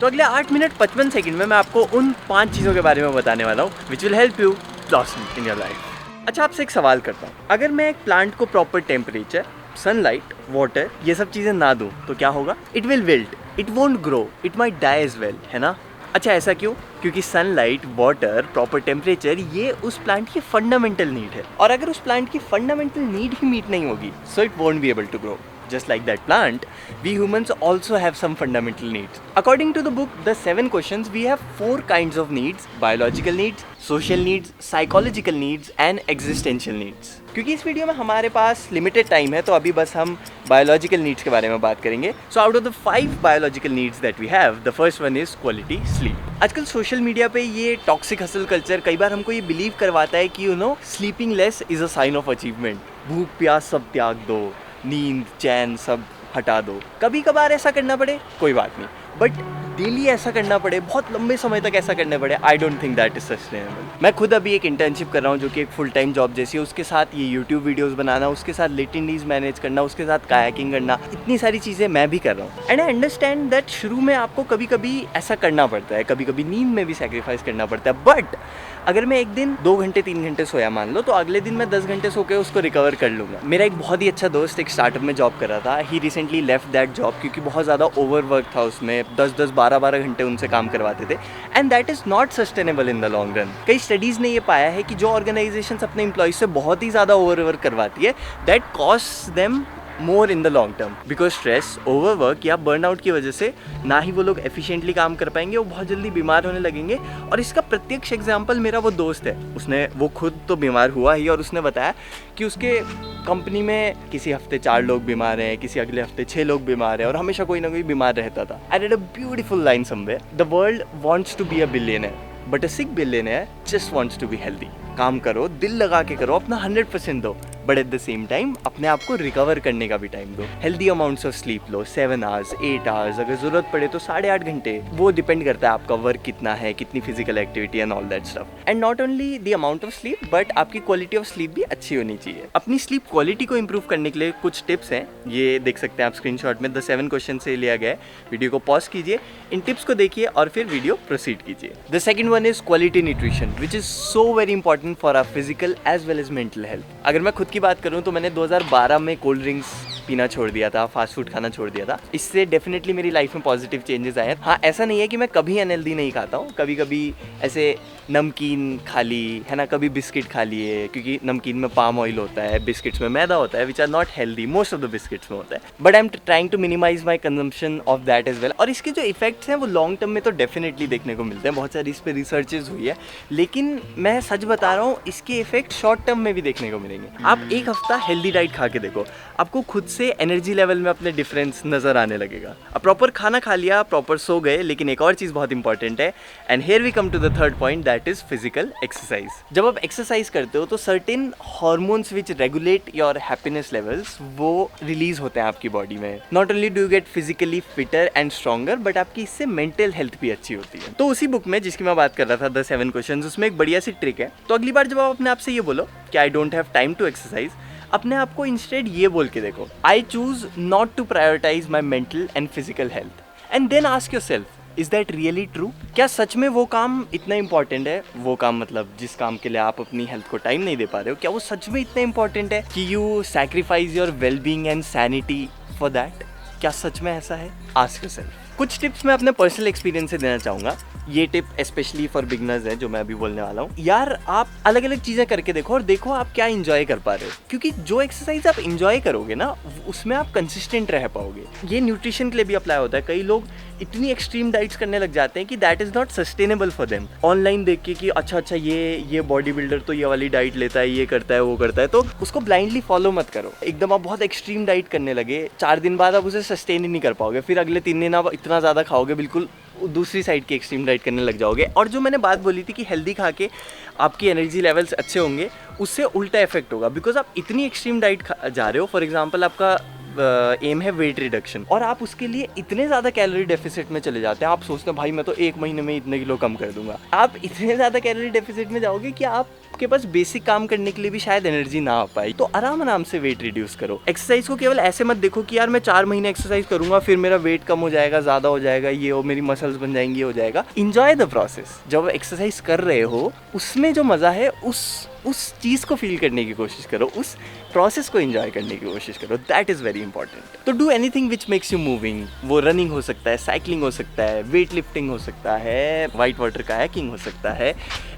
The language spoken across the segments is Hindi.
तो अगले 8 मिनट 55 सेकंड में मैं आपको उन 5 चीज़ों के बारे में बताने वाला हूँ which will help you blossom in your life. अच्छा, आपसे एक सवाल करता हूँ, अगर मैं एक प्लांट को प्रॉपर टेम्परेचर, सनलाइट, वाटर, ये सब चीज़ें ना दूँ तो क्या होगा? It will wilt, it won't grow, it might die as well, है ना? अच्छा, ऐसा क्यों? क्योंकि सनलाइट, वाटर, प्रॉपर टेम्परेचर ये उस प्लांट की फंडामेंटल नीड है, और अगर उस प्लांट की फंडामेंटल नीड ही मीट नहीं होगी so it won't be able to grow. Just like that plant, we humans also have some fundamental needs. According to the book The 7 Questions, we have 4 kinds of needs: biological needs, social needs, psychological needs and existential needs. क्योंकि इस वीडियो में हमारे पास लिमिटेड टाइम है तो अभी बस हम बायोलॉजिकल नीड्स के बारे में बात करेंगे। So out of the 5 biological needs that we have, the first one is quality sleep. आजकल सोशल मीडिया पे ये टॉक्सिक हसल कल्चर कई बार हमको ये बिलीव करवाता है कि sleeping less is a sign of achievement. भूख प्यास सब त्याग दो, नींद चैन सब हटा दो। कभी कभार ऐसा करना पड़े कोई बात नहीं, बट डेली ऐसा करना पड़े, बहुत लंबे समय तक ऐसा करना पड़े, I don't think that is sustainable. मैं खुद अभी एक इंटर्नशिप कर रहा हूँ जो कि एक फुल टाइम जॉब जैसी है, उसके साथ ये यूट्यूब वीडियोस बनाना, उसके साथ लिटिनीज मैनेज करना, उसके साथ कायाकिंग करना, इतनी सारी चीज़ें मैं भी कर रहा हूँ। एंड आई अंडरस्टैंड दैट शुरू में आपको कभी कभी ऐसा करना पड़ता है, कभी कभी नींद में भी सेक्रीफाइस करना पड़ता है, बट अगर मैं एक दिन 2 घंटे 3 घंटे सोया मान लो, तो अगले दिन मैं 10 घंटे सो के उसको रिकवर कर लूँगा। मेरा एक बहुत ही अच्छा दोस्त एक स्टार्टअप में जॉब कर रहा था, ही रिसेंटली लेफ्ट दैट जॉब क्योंकि बहुत ज़्यादा ओवरवर्क था उसमें, 10-10 12-12 घंटे उनसे काम करवाते थे, and that is not sustainable in the long run. कई स्टडीज़ ने ये पाया है कि जो ऑर्गेनाइजेशंस अपने एम्प्लॉयज़ से बहुत ही ज़्यादा ओवरवर्क करवाती है, that cost them more in the long term, because stress, overwork या बर्नआउट की वजह से ना ही वो लोग एफिशिएंटली काम कर पाएंगे, वो बहुत जल्दी बीमार होने लगेंगे। और इसका प्रत्यक्ष एग्जाम्पल मेरा वो दोस्त है, वो खुद तो बीमार हुआ ही, और उसने बताया कि उसके कंपनी में किसी हफ्ते 4 लोग बीमार हैं, किसी अगले हफ्ते 6 लोग बीमार हैं, और हमेशा कोई ना कोई बीमार रहता था। I read a beautiful line somewhere, the world wants to be a billionaire but a sick billionaire just wants to be healthy. काम करो, दिल लगा के करो, अपना 100% दो, but at the same time अपने आप को रिकवर करने का भी टाइम दो। हेल्दी अमाउंट्स ऑफ स्लीप लो, 7 आवर्स, 8 आवर्स, अगर जरूरत पड़े तो 8.5 घंटे। वो डिपेंड करता है आपका वर्क कितना है, कितनी physical activity and all that stuff. And not only the amount of sleep, but आपकी क्वालिटी ऑफ स्लीप भी अच्छी होनी चाहिए। अपनी स्लीप क्वालिटी को इंप्रूव करने के लिए कुछ टिप्स हैं, ये देख सकते हैं आप स्क्रीनशॉट में, द 7 क्वेश्चन से लिया गया है। वीडियो को पॉज कीजिए, इन टिप्स को देखिए और फिर वीडियो प्रोसीड कीजिए। The second one is quality nutrition, which is so very important for our physical as well as mental health. अगर मैं खुद की बात करूँ तो मैंने 2012 में कोल्ड ड्रिंक्स पीना छोड़ दिया था, फास्ट फूड खाना छोड़ दिया था। इससे डेफिनेटली मेरी लाइफ में पॉजिटिव चेंजेस आए हैं। हाँ, ऐसा नहीं है कि मैं कभी अनहेल्दी नहीं खाता हूँ, कभी कभी ऐसे नमकीन खा ली है ना, कभी बिस्किट खा लिए, क्योंकि नमकीन में पाम ऑयल होता है, बिस्किट्स में मैदा होता है, which are not healthy, most of the biscuits में होता है, but I am trying to minimize my consumption of that as well. और इसके जो इफेक्ट्स हैं वो लॉन्ग टर्म में तो डेफिनेटली देखने को मिलते हैं, बहुत सारी इस पर रिसर्चेज हुई है, लेकिन मैं सच बता रहा हूँ इसके इफेक्ट शॉर्ट टर्म में भी देखने को मिलेंगे। आप एक हफ्ता हेल्दी डाइट खा के देखो, आपको खुद से एनर्जी लेवल में अपने डिफरेंस नजर आने लगेगा। अब प्रॉपर खाना खा लिया, प्रॉपर सो गए, लेकिन एक और चीज़ बहुत इंपॉर्टेंट है, and here we come to the third point, that is physical exercise. जब आप एक्सरसाइज करते हो तो certain hormones which regulate your happiness levels वो रिलीज होते हैं आपकी बॉडी में। Not only do you get physically fitter and stronger, but आपकी इससे मेंटल हेल्थ भी अच्छी होती है। तो उसी बुक में जिसकी मैं बात कर रहा था, द 7 क्वेश्चंस, उसमें एक बढ़िया सी ट्रिक है। तो अगली बार जब आप अपने आप से ये बोलो कि I don't have time to exercise, अपने आप को इंस्टेड ये बोल के देखो, I choose not to prioritize my mental and physical health, and then ask yourself, is that really true? क्या सच में वो काम इतना इंपॉर्टेंट है? वो काम मतलब जिस काम के लिए आप अपनी हेल्थ को टाइम नहीं दे पा रहे हो, क्या वो सच में इतना इंपॉर्टेंट है कि you sacrifice your wellbeing and sanity for that? क्या सच में ऐसा है? Ask yourself. कुछ टिप्स मैं अपने पर्सनल एक्सपीरियंस से देना चाहूँगा। ये टिप स्पेशली फॉर बिगनर्स है जो मैं अभी बोलने वाला हूँ। यार, आप अलग अलग चीज़ें करके देखो और देखो आप क्या इंजॉय कर पा रहे हो, क्योंकि जो एक्सरसाइज आप इंजॉय करोगे ना उसमें आप कंसिस्टेंट रह पाओगे। ये न्यूट्रिशन के लिए भी अप्लाई होता है। कई लोग इतनी एक्सट्रीम डाइट्स करने लग जाते हैं कि that is not sustainable for them. Online देख के कि अच्छा ये बॉडी बिल्डर तो ये वाली डाइट लेता है, ये करता है, वो करता है, तो उसको ब्लाइंडली फॉलो मत करो। एकदम आप बहुत एक्सट्रीम डाइट करने लगे, 4 दिन बाद आप उसे सस्टेन ही नहीं कर पाओगे, फिर अगले 3 दिन आप इतना ज़्यादा खाओगे, बिल्कुल दूसरी साइड की एक्सट्रीम डाइट करने लग जाओगे। और जो मैंने बात बोली थी कि हेल्दी खा के आपकी एनर्जी लेवल्स अच्छे होंगे, उससे उल्टा इफेक्ट होगा, बिकॉज आप इतनी एक्सट्रीम डाइट जा रहे हो। फॉर एग्जांपल आपका एम है वेट रिडक्शन और आप उसके लिए इतने ज़्यादा कैलोरी डेफिसिट में चले जाते हैं, आप सोचते हैं भाई मैं तो 1 महीने में इतने किलो कम कर दूंगा। आप इतने ज़्यादा कैलोरी डेफिसिट में जाओगे कि आपके पास बेसिक काम करने के लिए भी शायद एनर्जी ना आ पाए। तो आराम से वेट रिड्यूस करो। एक्सरसाइज को केवल ऐसे मत देखो कि यार मैं 4 महीने एक्सरसाइज करूंगा फिर मेरा वेट कम हो जाएगा, ज़्यादा हो जाएगा, ये हो मेरी मसल्स बन जाएंगी, हो जाएगा। Enjoy the process. जब एक्सरसाइज कर रहे हो उसमें जो मज़ा है उस चीज़ को फील करने की कोशिश करो, उस प्रोसेस को एंजॉय करने की कोशिश करो। That is very important. तो do anything which makes you moving. वो रनिंग हो सकता है, साइकिलिंग हो सकता है, वेट लिफ्टिंग हो सकता है, वाइट वाटर कायाकिंग हो सकता है,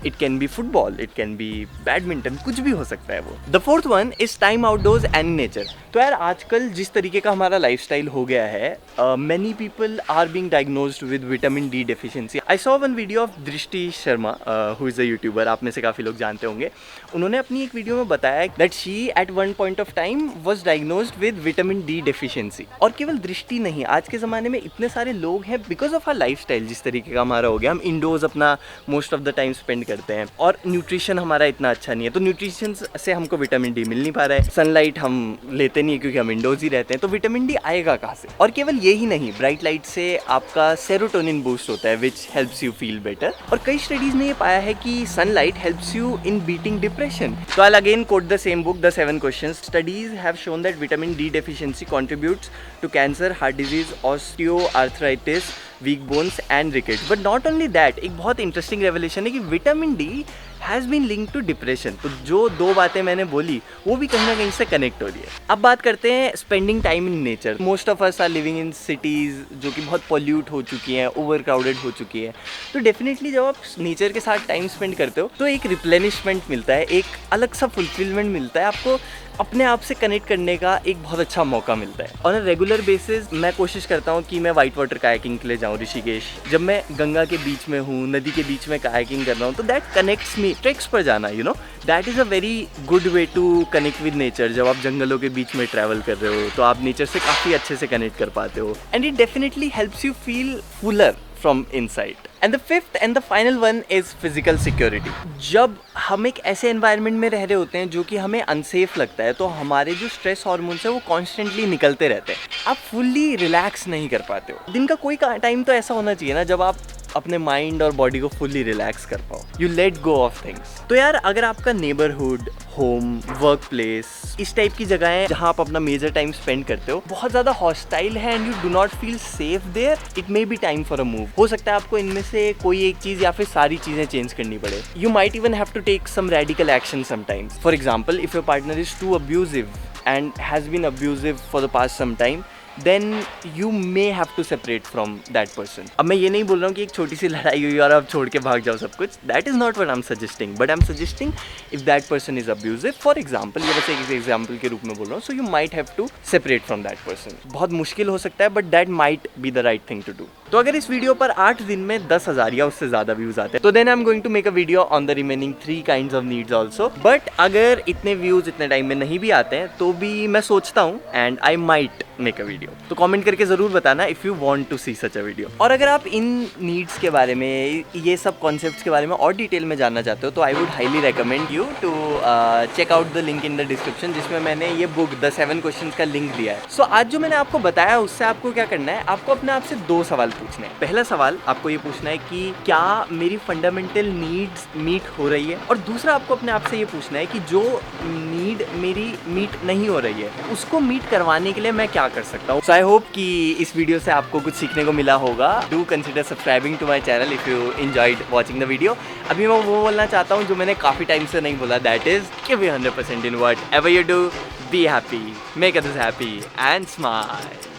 it can be football, it can be badminton, कुछ भी हो सकता है वो। The fourth one is time outdoors and nature. तो यार आजकल जिस तरीके का हमारा लाइफस्टाइल हो गया है, many people are being diagnosed with vitamin D deficiency. I saw one video of Drishti Sharma who is a YouTuber, आप में से काफ़ी लोग जानते होंगे। उन्होंने अपनी एक वीडियो में बताया that she at one point of time was diagnosed with vitamin D deficiency. और केवल दृष्टि नहीं, आज के ज़माने में इतने सारे लोग हैं बिकॉज ऑफ आर लाइफस्टाइल जिस तरीके का हमारा हो गया। हम इंडोर्स अपना most of the time spend करते हैं और न्यूट्रिशन हमारा इतना अच्छा नहीं है, तो न्यूट्रिशन से हमको विटामिन डी मिल नहीं पा रहा है। सनलाइट हम लेते नहीं है क्योंकि हम इंडोर्स ही रहते हैं, तो विटामिन डी आएगा कहाँ से। और केवल ये ही नहीं, ब्राइट लाइट से आपका सेरोटोनिन बूस्ट होता है which helps you feel better. और कई स्टडीज ने ये पाया है कि sunlight helps you in beating depression. So I'll again quote the same book, The 7 Questions. Studies have shown that vitamin D deficiency contributes to cancer, heart disease, osteoarthritis, weak bones and rickets. But not only that, एक बहुत इंटरेस्टिंग रेवलेशन है कि vitamin D has been link to depression. तो जो 2 बातें मैंने बोली वो भी कहीं ना कहीं से कनेक्ट हो रही है। अब बात करते हैं spending time in nature. Most of us are living in cities जो कि बहुत पॉल्यूट हो चुकी हैं, ओवर क्राउडेड हो चुकी है। तो डेफिनेटली जब आप नेचर के साथ टाइम स्पेंड करते हो तो एक रिप्लेनिशमेंट मिलता है, एक अलग सा फुलफिलमेंट मिलता है, आपको अपने आप से कनेक्ट करने का एक बहुत अच्छा मौका मिलता है। ऑन अ रेगुलर बेसिस मैं कोशिश करता हूँ कि मैं वाइट वाटर कायाकिंग के लिए जाऊँ ऋषिकेश। जब मैं गंगा के बीच में हूँ, नदी के बीच में कायाकिंग कर रहा हूँ, तो दैट कनेक्ट्स मी। ट्रेक्स पर जाना, you know, that is a very good way to connect with nature. जब आप जंगलों के बीच में ट्रैवल कर रहे हो तो आप नेचर से काफ़ी अच्छे से कनेक्ट कर पाते हो and it definitely helps you feel Fuller from inside. And the fifth and the final one is physical security. जब हम एक ऐसे environment में रह रहे होते हैं जो कि हमें unsafe लगता है, तो हमारे जो stress hormones है वो constantly निकलते रहते हैं। आप fully relax नहीं कर पाते हो। दिन का कोई टाइम तो ऐसा होना चाहिए ना जब आप अपने माइंड और बॉडी को फुल्ली रिलैक्स कर पाओ, you let go of things. तो यार अगर आपका नेबरहुड, होम, वर्क प्लेस, इस टाइप की जगह है जहाँ आप अपना मेजर टाइम स्पेंड करते हो बहुत ज़्यादा हॉस्टाइल है and you do not feel safe there, it may be time for a move. हो सकता है आपको इनमें से कोई एक चीज़ या फिर सारी चीज़ें चेंज करनी पड़े। You might even have to take some radical action sometimes. For example, if your partner is too abusive and has been abusive for the past some time, then you may have to separate from that person. अब मैं ये नहीं बोल रहा हूँ कि एक छोटी सी लड़ाई हुई और आप छोड़ के भाग जाओ सब कुछ, that is not what I'm suggesting, but I'm suggesting if that person is abusive, for example, ये बस एक एग्जाम्पल के रूप में बोल रहा हूँ, so you might have to separate from that person. बहुत मुश्किल हो सकता है but that might be the right thing to do. तो अगर इस वीडियो पर 8 दिन में 10,000 या उससे ज़्यादा व्यूज़ आते हैं तो then I'm going to make a video on the remaining 3 kinds of needs also. But अगर इतने व्यूज़ इतने टाइम में नहीं भी आते हैं तो भी मैं सोचता हूँ and I might make a video. तो कमेंट करके ज़रूर बताना if you want to see such a video. और अगर आप इन नीड्स के बारे में, ये सब कॉन्सेप्ट्स के बारे में और डिटेल में जानना चाहते हो तो I would highly recommend you to check out the link in the description जिसमें मैंने ये बुक द 7 क्वेश्चंस का लिंक दिया है। सो आज जो मैंने आपको बताया उससे आपको क्या करना है, आपको अपने आप से 2 सवाल पूछने हैं। पहला सवाल आपको ये पूछना है कि क्या मेरी फंडामेंटल नीड्स मीट हो रही है, और दूसरा आपको अपने आप से ये पूछना है कि जो नीड मेरी मीट नहीं हो रही है उसको मीट करवाने के लिए मैं क्या कर सकता हूँ। सो आई होप कि इस वीडियो से आपको कुछ सीखने को मिला होगा। Do consider subscribing to my channel if you enjoyed watching the video. अभी मैं वो बोलना चाहता हूँ जो मैंने काफ़ी टाइम से नहीं बोला, that is give 100% in whatever you do, be happy, make others happy and smile.